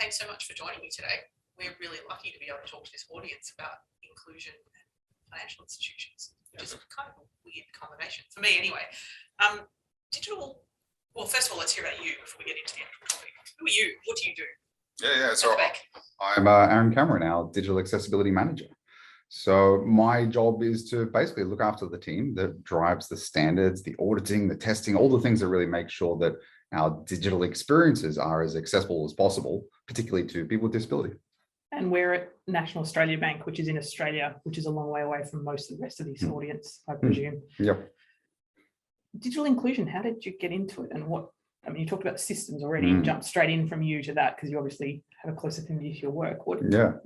thanks so much for joining me today. We're really lucky to be able to talk to this audience about inclusion and financial institutions, which is kind of a weird combination, for me anyway. Well, first of all, let's hear about you before we get into the actual topic. Who are you? What do you do? So I'm Aaron Cameron, our Digital Accessibility Manager. So my job is to basically look after the team that drives the standards, the auditing, the testing, all the things that really make sure that our digital experiences are as accessible as possible, particularly to people with disability. And we're at National Australia Bank, which is in Australia, which is a long way away from most of the rest of this audience, I presume. Yep. Digital inclusion, how did you get into it? And you talked about systems already and jumped straight in from you to that because you obviously have a close affinity to your work.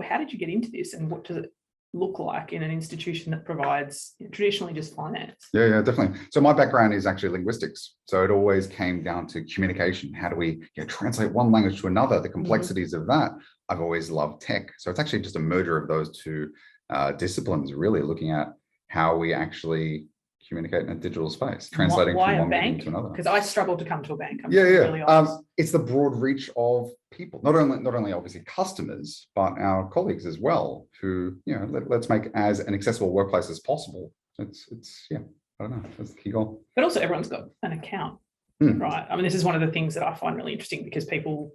How did you get into this and what does it look like in an institution that provides traditionally just finance? Yeah, definitely. So my background is actually linguistics. So it always came down to communication. How do we translate one language to another? The complexities of that. I've always loved tech. So it's actually just a merger of those two disciplines, really looking at how we actually communicate in a digital space, translating from one medium to another. Because I struggle to come to a bank. Really it's the broad reach of people, not only obviously customers, but our colleagues as well, who, let's make as an accessible workplace as possible. It's I don't know, that's the key goal. But also everyone's got an account, right? I mean, this is one of the things that I find really interesting because people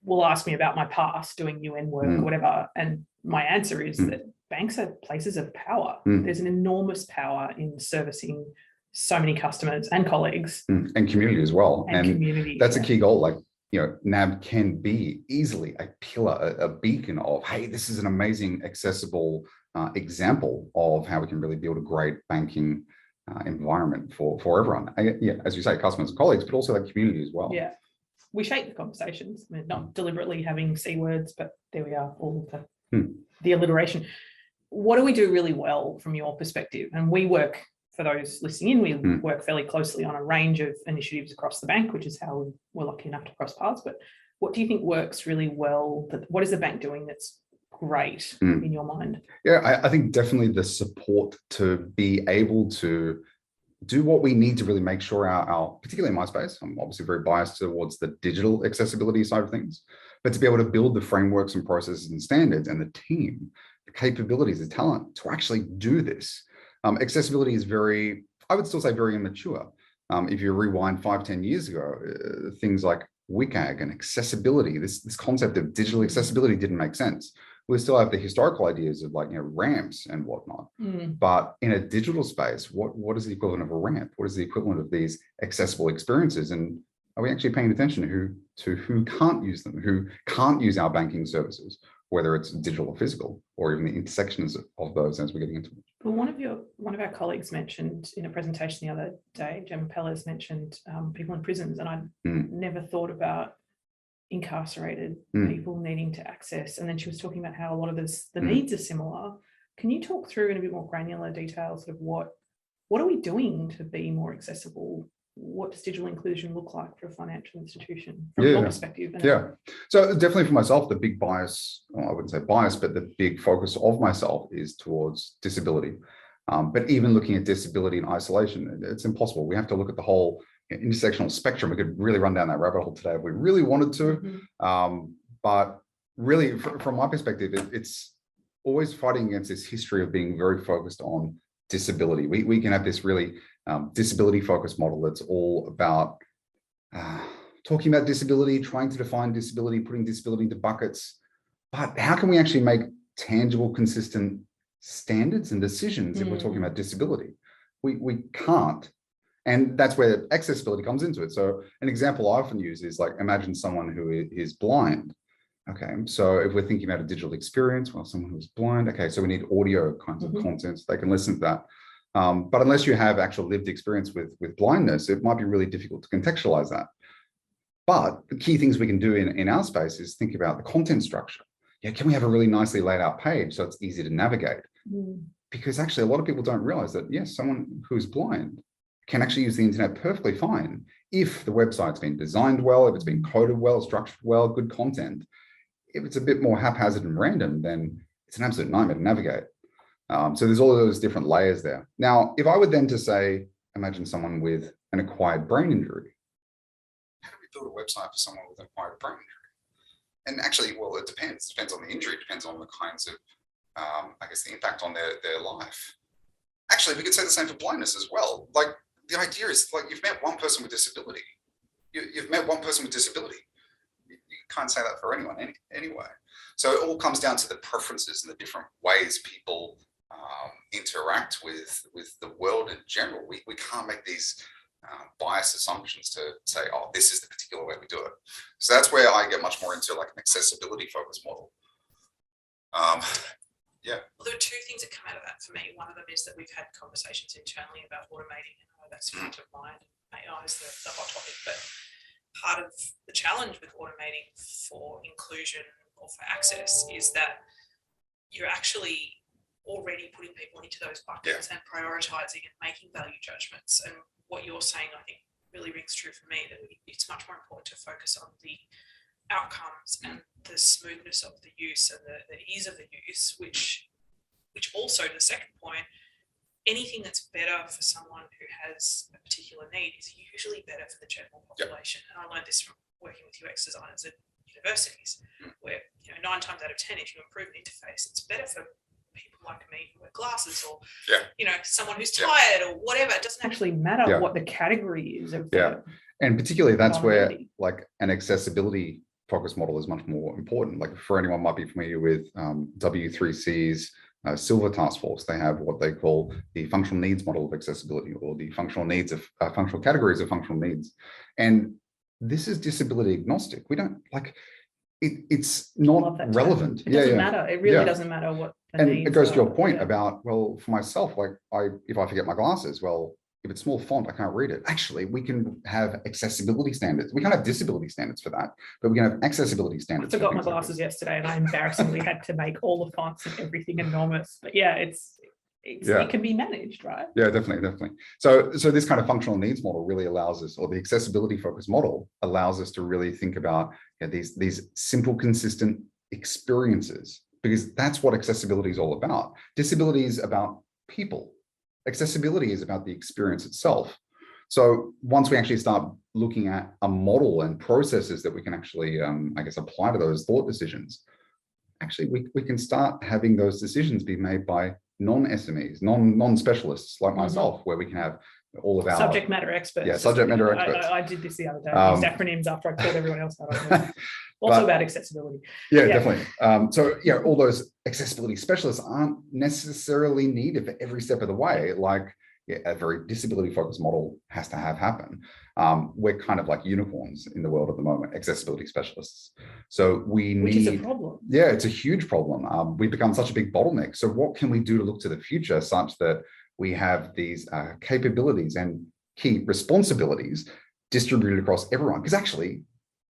will ask me about my past doing UN work or whatever. And my answer is that banks are places of power. There's an enormous power in servicing so many customers and colleagues. And community as well. And community, that's a key goal. Like, NAB can be easily a pillar, a beacon of, hey, this is an amazing, accessible example of how we can really build a great banking environment for everyone. As you say, customers and colleagues, but also that community as well. Yeah. We shape the conversations. I mean, not deliberately having C words, but there we are, all of the alliteration. What do we do really well from your perspective? And we work, for those listening in, we work fairly closely on a range of initiatives across the bank, which is how we're lucky enough to cross paths. But what do you think works really well? What is the bank doing that's great in your mind? Yeah, I think definitely the support to be able to do what we need to really make sure our particularly in my space, I'm obviously very biased towards the digital accessibility side of things, but to be able to build the frameworks and processes and standards and the team, the capabilities, the talent to actually do this. Accessibility is I would still say very immature. If you rewind 5-10 years ago, things like WCAG and accessibility, this concept of digital accessibility didn't make sense. We still have the historical ideas of ramps and whatnot. But in a digital space, what is the equivalent of a ramp? What is the equivalent of these accessible experiences? And are we actually paying attention to who can't use them, who can't use our banking services, whether it's digital or physical, or even the intersections of those as we're getting into it? Well, one of our colleagues mentioned in a presentation the other day, Gemma Pellers mentioned people in prisons, and I never thought about incarcerated people needing to access. And then she was talking about how a lot of the needs are similar. Can you talk through in a bit more granular detail sort of what are we doing to be more accessible? What does digital inclusion look like for a financial institution from your perspective? So definitely for myself, the big bias, I wouldn't say bias, but the big focus of myself is towards disability. But even looking at disability in isolation, it's impossible. We have to look at the whole intersectional spectrum. We could really run down that rabbit hole today if we really wanted to. But really, from my perspective, it's always fighting against this history of being very focused on disability. We can have this really disability focused model that's all about talking about disability, trying to define disability, putting disability into buckets. But how can we actually make tangible, consistent standards and decisions if we're talking about disability? We can't. And that's where accessibility comes into it. So an example I often use is imagine someone who is blind. Okay, so if we're thinking about a digital experience, well, someone who's blind, okay, so we need audio kinds of content so they can listen to that. But unless you have actual lived experience with blindness, it might be really difficult to contextualize that. But the key things we can do in our space is think about the content structure. Can we have a really nicely laid out page so it's easy to navigate? Because actually a lot of people don't realize that, yes, someone who's blind can actually use the internet perfectly fine if the website's been designed well, if it's been coded well, structured well, good content. If it's a bit more haphazard and random, then it's an absolute nightmare to navigate. So there's all of those different layers there. Now, if I were then to say, imagine someone with an acquired brain injury. How do we build a website for someone with an acquired brain injury? and actually, well, it depends on the injury, it depends on the kinds of, I guess, the impact on their life. Actually, we could say the same for blindness as well. Like, the idea is, like, you've met one person with disability. You've met one person with disability. You can't say that for anyone anyway. So it all comes down to the preferences and the different ways people interact with the world in general. We can't make these biased assumptions to say, oh, this is the particular way we do it. So that's where I get much more into like an accessibility focused model. Yeah. Well, there are two things that come out of that for me. One of them is that we've had conversations internally about automating, and I know that's front of mind. AI is the hot topic, but part of the challenge with automating for inclusion or for access is that you're actually already putting people into those buckets and prioritizing and making value judgments. And what you're saying, I think, really rings true for me, that it's much more important to focus on the outcomes and the smoothness of the use and the ease of the use, which also, to the second point, anything that's better for someone who has a particular need is usually better for the general population. And I learned this from working with UX designers at universities, where 9 times out of 10, if you improve an interface, it's better for people like me who wear glasses, or someone who's tired or whatever. It doesn't actually matter what the category is of and particularly that's where like an accessibility focus model is much more important. Like, for anyone might be familiar with W3C's Silver Task Force, they have what they call the functional needs model of accessibility, or the functional needs of functional categories of functional needs. And this is disability agnostic. We don't like it's not relevant. It doesn't matter. It really doesn't matter what the and needs it goes to are. your point about, well, for myself, like if I forget my glasses, well, if it's small font, I can't read it. Actually, we can have accessibility standards. We can't have disability standards for that, but we can have accessibility standards. I forgot my glasses yesterday, and I embarrassingly had to make all the fonts and everything enormous. But it can be managed, right? Yeah, definitely. So this kind of functional needs model really allows us, or the accessibility focused model allows us to really think about these simple, consistent experiences, because that's what accessibility is all about. Disability is about people. Accessibility is about the experience itself. So once we actually start looking at a model and processes that we can actually, I guess, apply to those thought decisions, actually we can start having those decisions be made by non-SMEs, non-specialists like myself, where we can have all of our subject matter experts. Yeah, subject matter experts. I did this the other day. I used acronyms after I told everyone else that. Also about accessibility. Yeah, definitely. So all those accessibility specialists aren't necessarily needed for every step of the way. Like a very disability focused model has to happen. We're kind of like unicorns in the world at the moment, accessibility specialists. So which is a problem. Yeah, it's a huge problem. We've become such a big bottleneck. So what can we do to look to the future such that we have these capabilities and key responsibilities distributed across everyone? Because actually,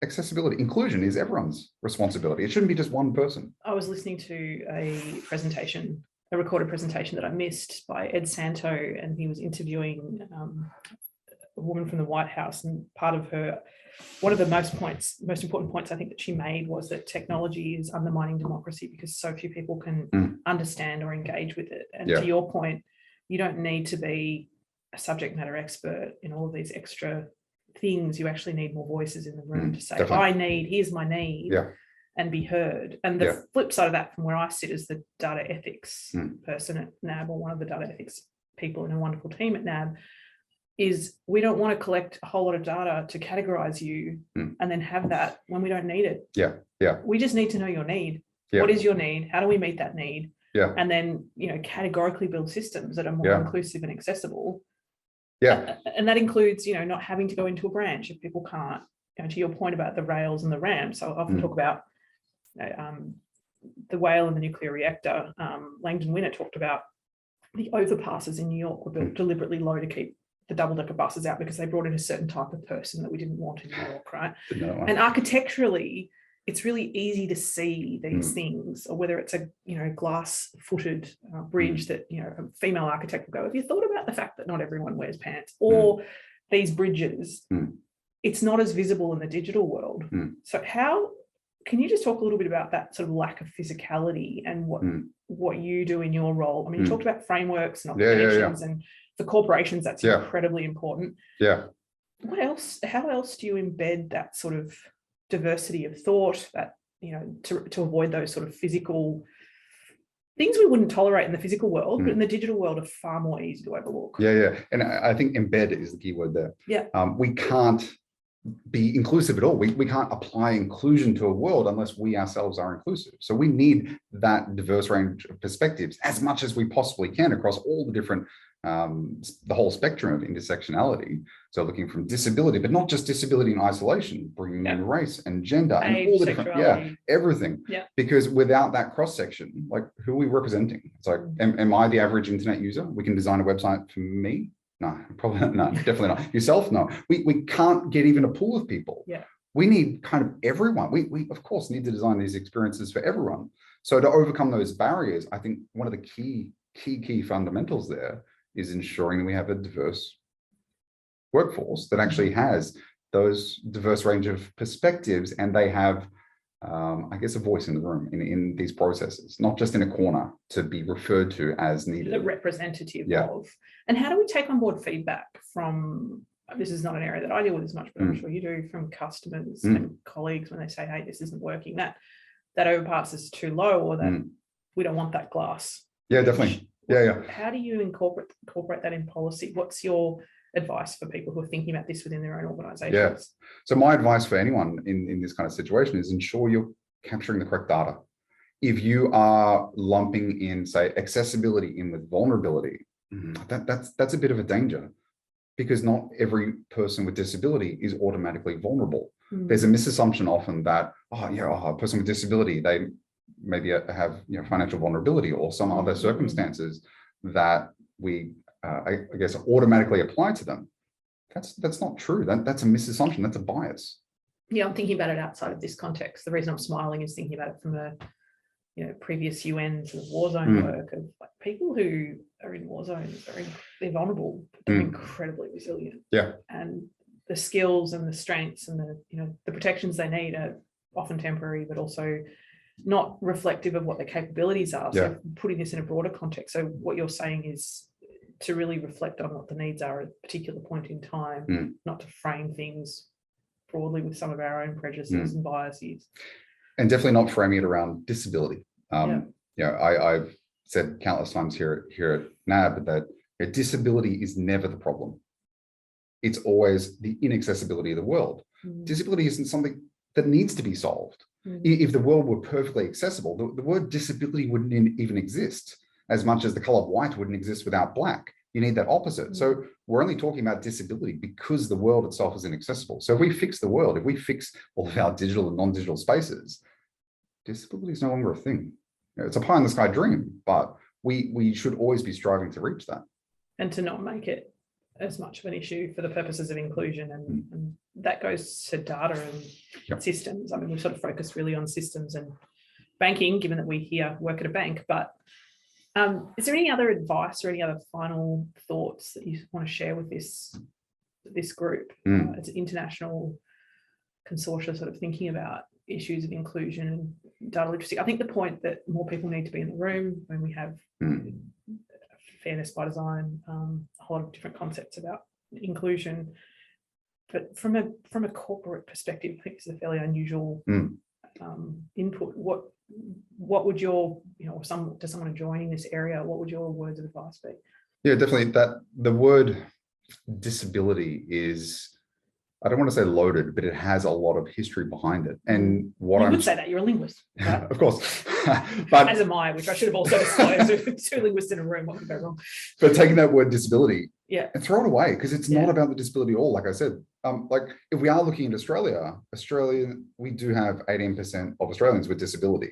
accessibility, inclusion is everyone's responsibility. It shouldn't be just one person. I was listening to a recorded presentation that I missed by Ed Santo, and he was interviewing a woman from the White House, and one of the most important points I think that she made was that technology is undermining democracy because so few people can understand or engage with it. And to your point, you don't need to be a subject matter expert in all of these extra things. You actually need more voices in the room to say, here's my need, and be heard. And the flip side of that, from where I sit as the data ethics person at NAB, or one of the data ethics people in a wonderful team at NAB, is we don't want to collect a whole lot of data to categorize you and then have that when we don't need it. We just need to know your need. What is your need? How do we meet that need? And then categorically build systems that are more inclusive and accessible. And that includes not having to go into a branch if people can't. To your point about the rails and the ramps, I often talk about the whale and the nuclear reactor. Langdon Winner talked about the overpasses in New York were built deliberately low to keep the double-decker buses out because they brought in a certain type of person that we didn't want in New York, right? And architecturally, it's really easy to see these things, or whether it's a glass-footed bridge that a female architect will go, have you thought about the fact that not everyone wears pants? Or these bridges, it's not as visible in the digital world. So can you just talk a little bit about that sort of lack of physicality and what you do in your role? I mean, you talked about frameworks and obligations, and for corporations, that's incredibly important. What else? How else do you embed that sort of diversity of thought, that to avoid those sort of physical things we wouldn't tolerate in the physical world, but in the digital world are far more easy to overlook. Yeah. And I think embed is the key word there. Yeah. We can't be inclusive at all. We can't apply inclusion to a world unless we ourselves are inclusive. So we need that diverse range of perspectives as much as we possibly can across all the different, the whole spectrum of intersectionality. So looking from disability, but not just disability in isolation, bringing in race and gender and all the different, everything. Yeah. Because without that cross section, like who are we representing? It's like, am I the average internet user? We can design a website for me. No, probably not. No, definitely not. Yourself, no. We can't get even a pool of people. Yeah. We need kind of everyone. We of course need to design these experiences for everyone. So to overcome those barriers, I think one of the key fundamentals there is ensuring that we have a diverse workforce that actually has those diverse range of perspectives, and they have, I guess, a voice in the room in these processes, not just in a corner to be referred to as needed. The representative of. And how do we take on board feedback from, this is not an area that I deal with as much, but I'm sure you do, from customers and colleagues when they say, hey, this isn't working, that overpass is too low, or that we don't want that glass. Yeah, definitely. Yeah. How do you incorporate that in policy? What's your advice for people who are thinking about this within their own organizations? Yeah. So my advice for anyone in this kind of situation is ensure you're capturing the correct data. If you are lumping in, say, accessibility in with vulnerability, that's a bit of a danger, because not every person with disability is automatically vulnerable. There's a misassumption often that, a person with disability, they maybe have financial vulnerability or some other circumstances that we I guess automatically apply to them. That's not true. That's a misassumption. That's a bias. Yeah, I'm thinking about it outside of this context. The reason I'm smiling is thinking about it from a previous UN sort of war zone work of like people who are in war zones they're vulnerable, but they're incredibly resilient. Yeah. And the skills and the strengths and the protections they need are often temporary, but also not reflective of what their capabilities are. So putting this in a broader context. So what you're saying is to really reflect on what the needs are at a particular point in time, not to frame things broadly with some of our own prejudices and biases. And definitely not framing it around disability. I've said countless times here at NAB that disability is never the problem. It's always the inaccessibility of the world. Disability isn't something that needs to be solved. If the world were perfectly accessible, the word disability wouldn't even exist, as much as the color of white wouldn't exist without black. You need that opposite. So we're only talking about disability because the world itself is inaccessible. So if we fix the world, if we fix all of our digital and non-digital spaces, disability is no longer a thing. It's a pie in the sky dream, but we should always be striving to reach that. And to not make it as much of an issue for the purposes of inclusion. And that goes to data and systems. I mean, we've sort of focused really on systems and banking, given that we here work at a bank, but is there any other advice or any other final thoughts that you want to share with this group? It's an international consortia sort of thinking about issues of inclusion and data literacy. I think the point that more people need to be in the room when we have fairness by design, a whole lot of different concepts about inclusion, but from a corporate perspective, I think it's a fairly unusual input. What would your, to someone joining this area, what would your words of advice be? Yeah, definitely. That the word disability is, I don't want to say loaded, but it has a lot of history behind it. And what I would say that you're a linguist, right? Of course, but as am I, which I should have also disclosed. Two linguists in a room, what could go wrong? But taking that word disability, and throw it away, because it's not about the disability at all. Like I said, like if we are looking at Australia, we do have 18% of Australians with disability.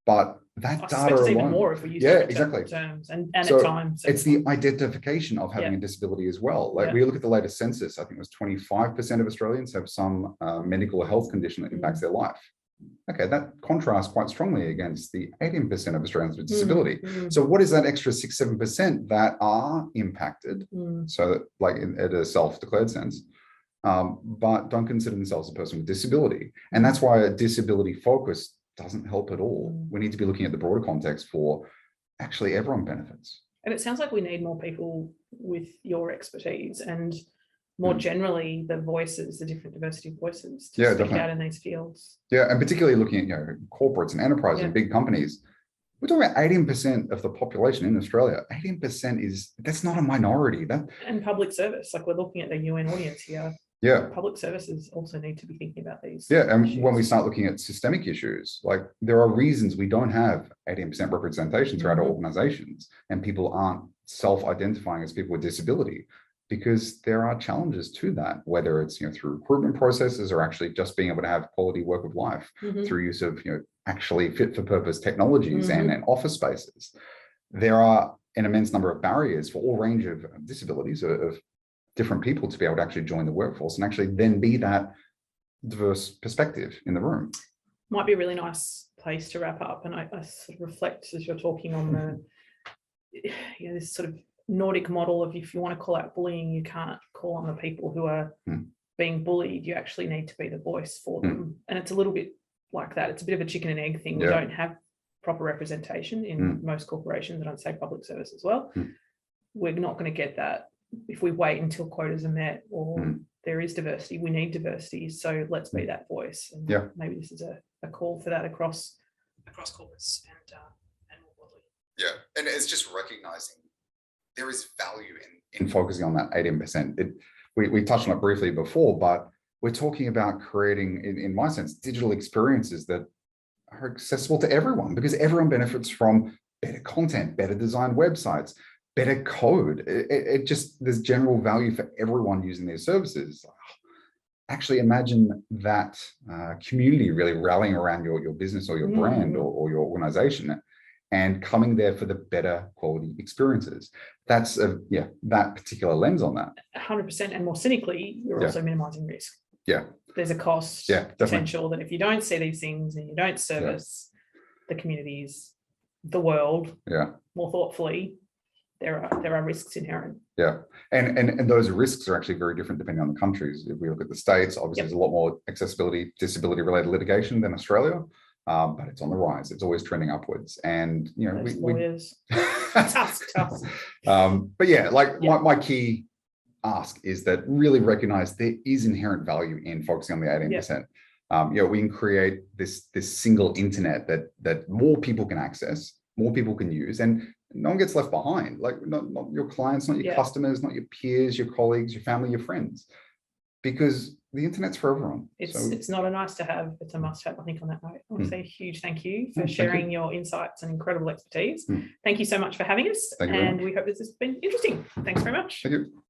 But that data alone, even more if we use exactly terms and so at times. It's the identification of having a disability as well. Like we look at the latest census, I think it was 25% of Australians have some medical or health condition that impacts their life. Okay, that contrasts quite strongly against the 18% of Australians with disability. So what is that extra 6-7% that are impacted? So that, like at a self-declared sense, but don't consider themselves a person with disability. And that's why a disability focus doesn't help at all. We need to be looking at the broader context for actually everyone benefits. And it sounds like we need more people with your expertise. And more generally the voices, the different diversity of voices to Yeah, speak definitely. out in these fields. Yeah, and particularly looking at corporates and enterprises Yeah. and big companies, we're talking about 18% of the population in Australia. 18% that's not a minority. And public service, like we're looking at the UN audience here. Yeah. Public services also need to be thinking about these. Yeah, and issues. when we start looking at systemic issues, like there are reasons we don't have 18% representation throughout our organizations, and people aren't self-identifying as people with disability, because there are challenges to that, whether it's through recruitment processes or actually just being able to have quality work of life through use of actually fit for purpose technologies and office spaces. There are an immense number of barriers for all range of disabilities of different people to be able to actually join the workforce and actually then be that diverse perspective in the room. Might be a really nice place to wrap up. And I sort of reflect as you're talking on this sort of Nordic model of, if you want to call out bullying, you can't call on the people who are being bullied. You actually need to be the voice for them. And it's a little bit like that. It's a bit of a chicken and egg thing. We don't have proper representation in most corporations, and I'd say public service as well. We're not going to get that if we wait until quotas are met or there is diversity. We need diversity, so let's be that voice. And maybe this is a call for that across corporates and more broadly. Yeah, and it's just recognizing there is value in focusing on that 18%. We touched on it briefly before, but we're talking about creating, in my sense, digital experiences that are accessible to everyone, because everyone benefits from better content, better designed websites, better code. It just, there's general value for everyone using these services. Actually imagine that community really rallying around your business or your brand or your organization and coming there for the better quality experiences. That's that particular lens on that. 100%. And more cynically, you're also minimizing risk. Yeah. There's a cost potential that if you don't see these things and you don't service the communities, the world more thoughtfully, there are risks inherent. Yeah, and those risks are actually very different depending on the countries. If we look at the States, obviously there's a lot more accessibility, disability related litigation than Australia, but it's on the rise. It's always trending upwards, and lawyers. Tough. But my key ask is that really recognize there is inherent value in focusing on the 18%. We can create this single internet that more people can access, more people can use, and no one gets left behind. Like not your clients, not your customers, not your peers, your colleagues, your family, your friends, because the internet's for everyone. It's not a nice to have, it's a must have. I think on that note, I want to say a huge thank you for sharing your insights and incredible expertise. Thank you so much for having us, and we hope this has been interesting. Thanks very much. Thank you.